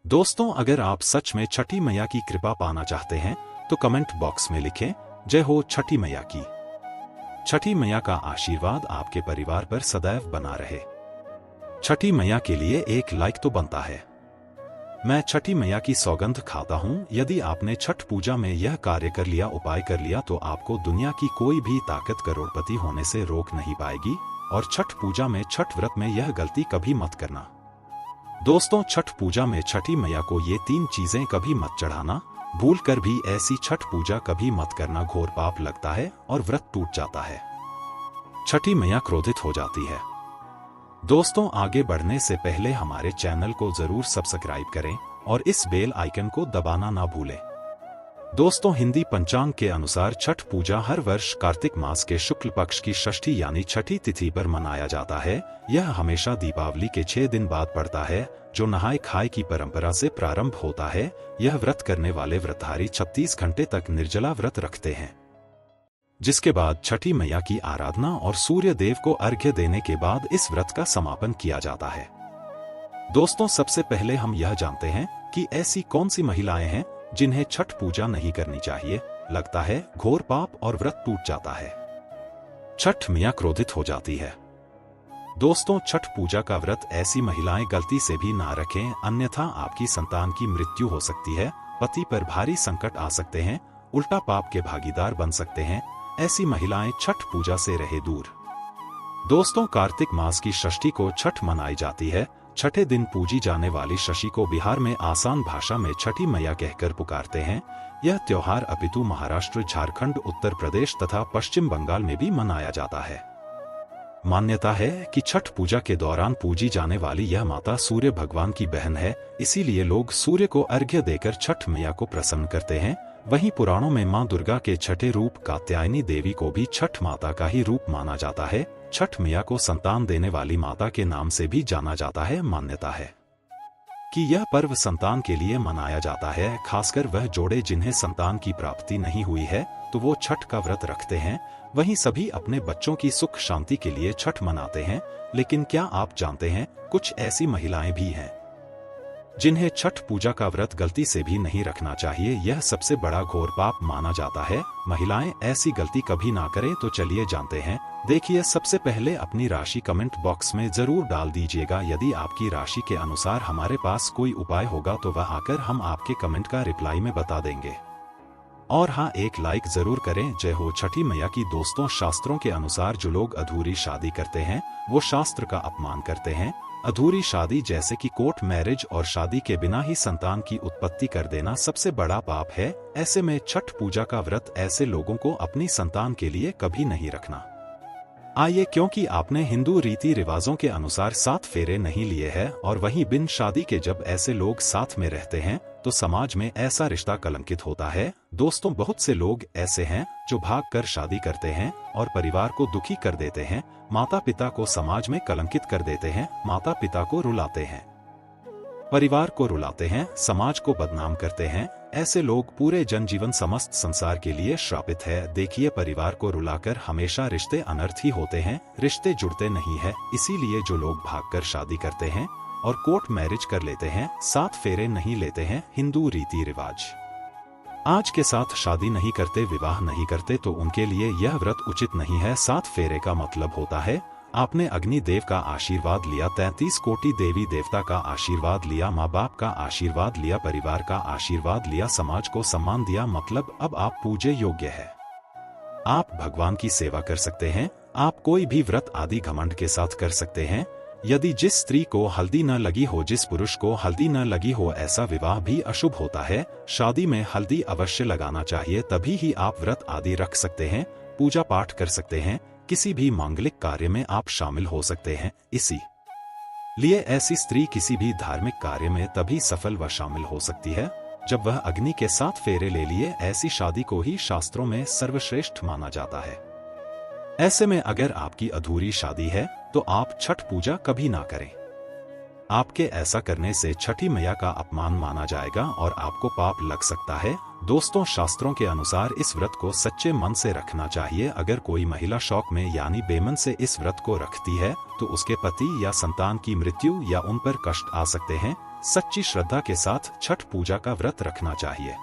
दोस्तों, अगर आप सच में छठी मैया की कृपा पाना चाहते हैं तो कमेंट बॉक्स में लिखें जय हो छठी मैया की। छठी मैया का आशीर्वाद आपके परिवार पर सदैव बना रहे। छठी मैया के लिए एक लाइक तो बनता है। मैं छठी मैया की सौगंध खाता हूं, यदि आपने छठ पूजा में यह कार्य कर लिया, उपाय कर लिया, तो आपको दुनिया की कोई भी ताकत करोड़पति होने से रोक नहीं पाएगी। और छठ पूजा में, छठ व्रत में यह गलती कभी मत करना। दोस्तों, छठ पूजा में छठी मैया को ये 3 चीजें कभी मत चढ़ाना। भूल कर भी ऐसी छठ पूजा कभी मत करना, घोर पाप लगता है और व्रत टूट जाता है। छठी मैया क्रोधित हो जाती है। दोस्तों, आगे बढ़ने से पहले हमारे चैनल को जरूर सब्सक्राइब करें और इस बेल आइकन को दबाना ना भूलें। दोस्तों, हिंदी पंचांग के अनुसार छठ पूजा हर वर्ष कार्तिक मास के शुक्ल पक्ष की षष्ठी यानी छठी तिथि पर मनाया जाता है। यह हमेशा दीपावली के 6 दिन बाद पड़ता है, जो नहाय खाए की परंपरा से प्रारंभ होता है। यह व्रत करने वाले व्रतधारी 36 घंटे तक निर्जला व्रत रखते हैं, जिसके बाद छठी मैया की आराधना और सूर्य देव को अर्घ्य देने के बाद इस व्रत का समापन किया जाता है। दोस्तों, सबसे पहले हम यह जानते हैं कि ऐसी कौन सी महिलाएं हैं जिन्हें छठ पूजा नहीं करनी चाहिए। लगता है घोर पाप और व्रत टूट जाता है। छठ मैया क्रोधित हो जाती है। दोस्तों, छठ पूजा का व्रत ऐसी महिलाएं गलती से भी ना रखें, अन्यथा आपकी संतान की मृत्यु हो सकती है, पति पर भारी संकट आ सकते हैं, उल्टा पाप के भागीदार बन सकते हैं। ऐसी महिलाएं छठ पूजा से रहे दूर। दोस्तों, कार्तिक मास की षष्ठी को छठ मनाई जाती है। छठे दिन पूजी जाने वाली षष्ठी को बिहार में आसान भाषा में छठी मैया कहकर पुकारते हैं। यह त्योहार अपितु महाराष्ट्र, झारखंड, उत्तर प्रदेश तथा पश्चिम बंगाल में भी मनाया जाता है। मान्यता है कि छठ पूजा के दौरान पूजी जाने वाली यह माता सूर्य भगवान की बहन है, इसीलिए लोग सूर्य को अर्घ्य देकर छठ मैया को प्रसन्न करते हैं। वहीं पुराणों में मां दुर्गा के छठे रूप कात्यायनी देवी को भी छठ माता का ही रूप माना जाता है। छठ मैया को संतान देने वाली माता के नाम से भी जाना जाता है। मान्यता है कि यह पर्व संतान के लिए मनाया जाता है, खासकर वह जोड़े जिन्हें संतान की प्राप्ति नहीं हुई है तो वो छठ का व्रत रखते हैं। वहीं सभी अपने बच्चों की सुख शांति के लिए छठ मनाते हैं। लेकिन क्या आप जानते हैं, कुछ ऐसी महिलाएं भी हैं जिन्हें छठ पूजा का व्रत गलती से भी नहीं रखना चाहिए। यह सबसे बड़ा घोर पाप माना जाता है। महिलाएं ऐसी गलती कभी ना करें, तो चलिए जानते हैं। देखिए, सबसे पहले अपनी राशि कमेंट बॉक्स में जरूर डाल दीजिएगा। यदि आपकी राशि के अनुसार हमारे पास कोई उपाय होगा तो वह आकर हम आपके कमेंट का रिप्लाई में बता देंगे। और हाँ, एक लाइक जरूर करें। जय हो छठी मैया की। दोस्तों, शास्त्रों के अनुसार जो लोग अधूरी शादी करते हैं वो शास्त्र का अपमान करते हैं। अधूरी शादी जैसे कि कोर्ट मैरिज और शादी के बिना ही संतान की उत्पत्ति कर देना सबसे बड़ा पाप है। ऐसे में छठ पूजा का व्रत ऐसे लोगों को अपनी संतान के लिए कभी नहीं रखना। आइए, क्योंकि आपने हिंदू रीति रिवाजों के अनुसार 7 फेरे नहीं लिए हैं और वहीं बिन शादी के जब ऐसे लोग साथ में रहते हैं तो समाज में ऐसा रिश्ता कलंकित होता है। दोस्तों, बहुत से लोग ऐसे हैं जो भागकर शादी करते हैं और परिवार को दुखी कर देते हैं, माता पिता को समाज में कलंकित कर देते हैं, माता पिता को रुलाते हैं, परिवार को रुलाते हैं, समाज को बदनाम करते हैं। ऐसे लोग पूरे जनजीवन समस्त संसार के लिए श्रापित है। देखिए, परिवार को रुलाकर हमेशा रिश्ते अनर्थ ही होते हैं, रिश्ते जुड़ते नहीं है। इसीलिए जो लोग भागकर शादी करते हैं और कोर्ट मैरिज कर लेते हैं, 7 फेरे नहीं लेते हैं, हिंदू रीति रिवाज आज के साथ शादी नहीं करते, विवाह नहीं करते, तो उनके लिए यह व्रत उचित नहीं है। 7 फेरे का मतलब होता है आपने अग्नि देव का आशीर्वाद लिया, 33 कोटि देवी देवता का आशीर्वाद लिया, माँ बाप का आशीर्वाद लिया, परिवार का आशीर्वाद लिया, समाज को सम्मान दिया। मतलब अब आप पूजे योग्य है। आप भगवान की सेवा कर सकते हैं। आप कोई भी व्रत आदि घमंड के साथ कर सकते हैं। यदि जिस स्त्री को हल्दी न लगी हो, जिस पुरुष को हल्दी न लगी हो, ऐसा विवाह भी अशुभ होता है। शादी में हल्दी अवश्य लगाना चाहिए, तभी ही आप व्रत आदि रख सकते हैं, पूजा पाठ कर सकते हैं, किसी भी मांगलिक कार्य में आप शामिल हो सकते हैं। इसी लिए ऐसी स्त्री किसी भी धार्मिक कार्य में तभी सफल व शामिल हो सकती है जब वह अग्नि के 7 फेरे ले लिए। ऐसी शादी को ही शास्त्रों में सर्वश्रेष्ठ माना जाता है। ऐसे में अगर आपकी अधूरी शादी है तो आप छठ पूजा कभी ना करें। आपके ऐसा करने से छठी मैया का अपमान माना जाएगा और आपको पाप लग सकता है। दोस्तों, शास्त्रों के अनुसार इस व्रत को सच्चे मन से रखना चाहिए। अगर कोई महिला शौक में यानी बेमन से इस व्रत को रखती है तो उसके पति या संतान की मृत्यु या उन पर कष्ट आ सकते हैं। सच्ची श्रद्धा के साथ छठ पूजा का व्रत रखना चाहिए।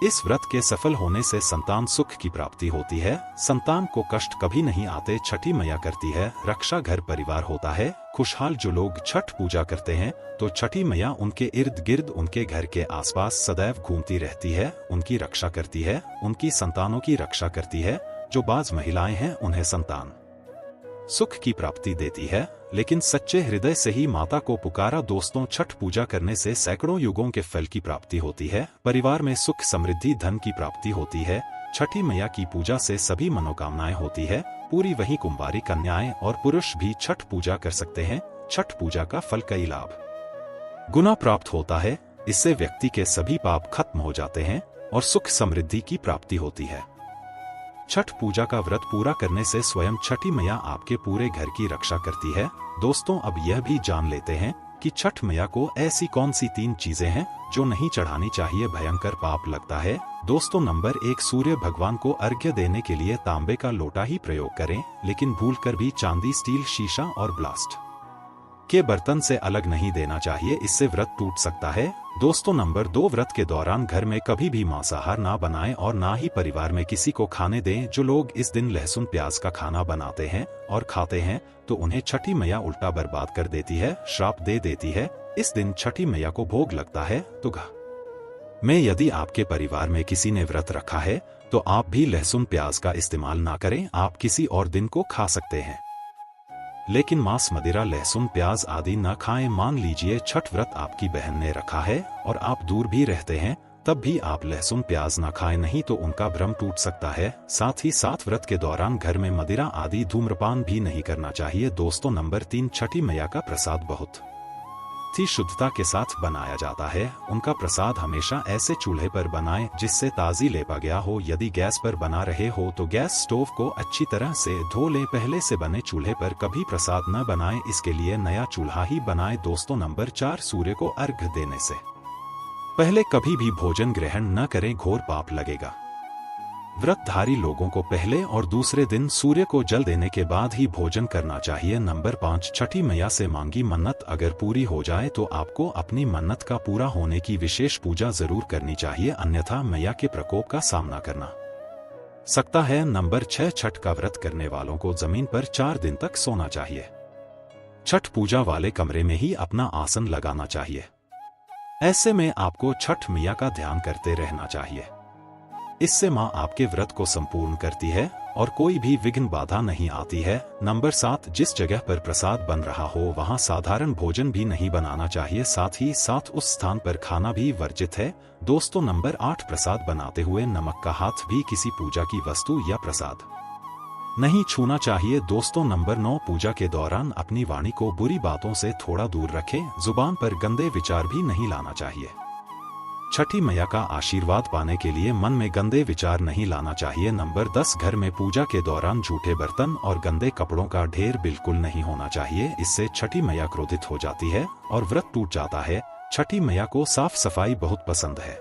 इस व्रत के सफल होने से संतान सुख की प्राप्ति होती है, संतान को कष्ट कभी नहीं आते। छठी मैया करती है रक्षा, घर परिवार होता है खुशहाल। जो लोग छठ पूजा करते हैं तो छठी मैया उनके इर्द गिर्द, उनके घर के आसपास सदैव घूमती रहती है, उनकी रक्षा करती है, उनकी संतानों की रक्षा करती है। जो बाज महिलाएं हैं उन्हें संतान सुख की प्राप्ति देती है, लेकिन सच्चे हृदय से ही माता को पुकारा। दोस्तों, छठ पूजा करने से सैकड़ों युगों के फल की प्राप्ति होती है, परिवार में सुख समृद्धि धन की प्राप्ति होती है। छठी मैया की पूजा से सभी मनोकामनाएं होती है पूरी। वहीं कुंवारी कन्याएं और पुरुष भी छठ पूजा कर सकते हैं। छठ पूजा का फल कई लाभ गुना प्राप्त होता है। इससे व्यक्ति के सभी पाप खत्म हो जाते हैं और सुख समृद्धि की प्राप्ति होती है। छठ पूजा का व्रत पूरा करने से स्वयं छठी मैया आपके पूरे घर की रक्षा करती है। दोस्तों, अब यह भी जान लेते हैं कि छठ मैया को ऐसी कौन सी 3 चीजें हैं जो नहीं चढ़ानी चाहिए, भयंकर पाप लगता है। दोस्तों, नंबर 1, सूर्य भगवान को अर्घ्य देने के लिए तांबे का लोटा ही प्रयोग करें, लेकिन भूलकर भी चांदी, स्टील, शीशा और ब्लास्ट के बर्तन से अलग नहीं देना चाहिए, इससे व्रत टूट सकता है। दोस्तों, नंबर 2, व्रत के दौरान घर में कभी भी मांसाहार ना बनाएं और ना ही परिवार में किसी को खाने दें। जो लोग इस दिन लहसुन प्याज का खाना बनाते हैं और खाते हैं तो उन्हें छठी मैया उल्टा बर्बाद कर देती है, श्राप दे देती है। इस दिन छठी मैया को भोग लगता है तो घर में यदि आपके परिवार में किसी ने व्रत रखा है तो आप भी लहसुन प्याज का इस्तेमाल ना करें, आप किसी और दिन को खा सकते हैं, लेकिन मांस, मदिरा, लहसुन प्याज आदि न खाएं। मान लीजिए छठ व्रत आपकी बहन ने रखा है और आप दूर भी रहते हैं, तब भी आप लहसुन प्याज न खाएं, नहीं तो उनका भ्रम टूट सकता है। साथ ही साथ व्रत के दौरान घर में मदिरा आदि धूम्रपान भी नहीं करना चाहिए। दोस्तों, नंबर 3, छठी मैया का प्रसाद बहुत ही शुद्धता के साथ बनाया जाता है। उनका प्रसाद हमेशा ऐसे चूल्हे पर बनाएं जिससे ताजी लेपा गया हो। यदि गैस पर बना रहे हो तो गैस स्टोव को अच्छी तरह से धो लें। पहले से बने चूल्हे पर कभी प्रसाद न बनाएं, इसके लिए नया चूल्हा ही बनाएं। दोस्तों, नंबर 4, सूर्य को अर्घ्य देने से पहले कभी भी भोजन ग्रहण न करें, घोर पाप लगेगा। व्रतधारी लोगों को पहले और दूसरे दिन सूर्य को जल देने के बाद ही भोजन करना चाहिए। नंबर 5, छठी मैया से मांगी मन्नत अगर पूरी हो जाए तो आपको अपनी मन्नत का पूरा होने की विशेष पूजा जरूर करनी चाहिए, अन्यथा मैया के प्रकोप का सामना करना सकता है। नंबर 6, छठ का व्रत करने वालों को जमीन पर 4 दिन तक सोना चाहिए। छठ पूजा वाले कमरे में ही अपना आसन लगाना चाहिए। ऐसे में आपको छठ मैया का ध्यान करते रहना चाहिए। इससे मां आपके व्रत को संपूर्ण करती है और कोई भी विघ्न बाधा नहीं आती है। नंबर 7, जिस जगह पर प्रसाद बन रहा हो वहां साधारण भोजन भी नहीं बनाना चाहिए, साथ ही साथ उस स्थान पर खाना भी वर्जित है। दोस्तों, नंबर 8, प्रसाद बनाते हुए नमक का हाथ भी किसी पूजा की वस्तु या प्रसाद नहीं छूना चाहिए। दोस्तों, नंबर 9, पूजा के दौरान अपनी वाणी को बुरी बातों से थोड़ा दूर रखें, जुबान पर गंदे विचार भी नहीं लाना चाहिए। छठी मैया का आशीर्वाद पाने के लिए मन में गंदे विचार नहीं लाना चाहिए। नंबर 10, घर में पूजा के दौरान झूठे बर्तन और गंदे कपड़ों का ढेर बिल्कुल नहीं होना चाहिए, इससे छठी मैया क्रोधित हो जाती है और व्रत टूट जाता है। छठी मैया को साफ सफाई बहुत पसंद है।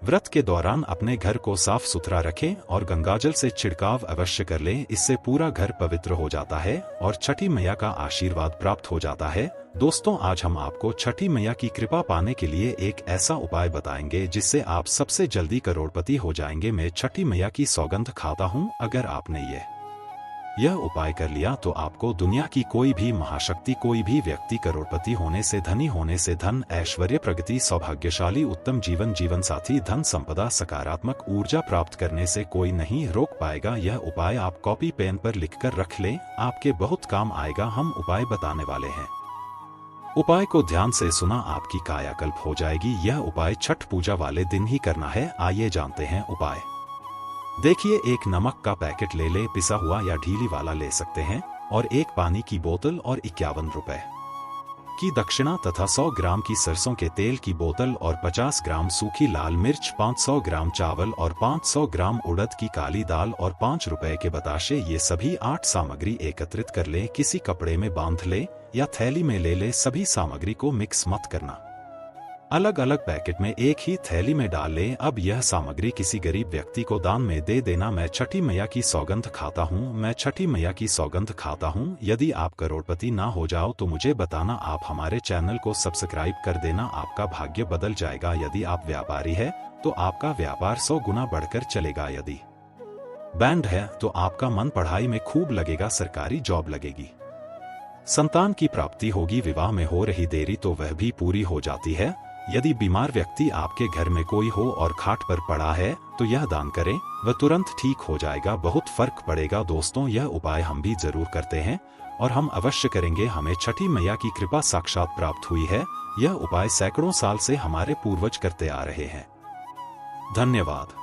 व्रत के दौरान अपने घर को साफ सुथरा रखें और गंगाजल से छिड़काव अवश्य कर लें, इससे पूरा घर पवित्र हो जाता है और छठी मैया का आशीर्वाद प्राप्त हो जाता है। दोस्तों, आज हम आपको छठी मैया की कृपा पाने के लिए एक ऐसा उपाय बताएंगे जिससे आप सबसे जल्दी करोड़पति हो जाएंगे। मैं छठी मैया की सौगंध खाता हूँ, अगर आपने यह उपाय कर लिया तो आपको दुनिया की कोई भी महाशक्ति, कोई भी व्यक्ति करोड़पति होने से, धनी होने से, धन, ऐश्वर्य, प्रगति, सौभाग्यशाली, उत्तम जीवन, जीवन साथी, धन संपदा, सकारात्मक ऊर्जा प्राप्त करने से कोई नहीं रोक पाएगा। यह उपाय आप कॉपी पेन पर लिखकर रख लें, आपके बहुत काम आएगा। हम उपाय बताने वाले हैं, उपाय को ध्यान से सुना, आपकी कायाकल्प हो जाएगी। यह उपाय छठ पूजा वाले दिन ही करना है। आइए जानते हैं उपाय। देखिए, एक नमक का पैकेट ले ले, पिसा हुआ या ढीली वाला ले सकते हैं, और एक पानी की बोतल और 51 रुपए की दक्षिणा तथा 100 ग्राम की सरसों के तेल की बोतल और 50 ग्राम सूखी लाल मिर्च, 500 ग्राम चावल और 500 ग्राम उड़द की काली दाल और 5 रुपए के बताशे। ये सभी 8 सामग्री एकत्रित कर ले, किसी कपड़े में बांध ले या थैली में ले ले। सभी सामग्री को मिक्स मत करना। अलग अलग पैकेट में एक ही थैली में डाल लें। अब यह सामग्री किसी गरीब व्यक्ति को दान में दे देना। मैं छठी मैया की सौगंध खाता हूँ, मैं छठी मैया की सौगंध खाता हूँ। यदि आप करोड़पति ना हो जाओ तो मुझे बताना, आप हमारे चैनल को सब्सक्राइब कर देना, आपका भाग्य बदल जाएगा। यदि आप व्यापारी है तो आपका व्यापार 100 गुना बढ़कर चलेगा। यदि बैंड है तो आपका मन पढ़ाई में खूब लगेगा, सरकारी जॉब लगेगी। संतान की प्राप्ति होगी, विवाह में हो रही देरी तो वह भी पूरी हो जाती है। यदि बीमार व्यक्ति आपके घर में कोई हो और खाट पर पड़ा है तो यह दान करें, वह तुरंत ठीक हो जाएगा, बहुत फर्क पड़ेगा। दोस्तों, यह उपाय हम भी जरूर करते हैं और हम अवश्य करेंगे। हमें छठी मैया की कृपा साक्षात प्राप्त हुई है। यह उपाय सैकड़ों साल से हमारे पूर्वज करते आ रहे हैं। धन्यवाद।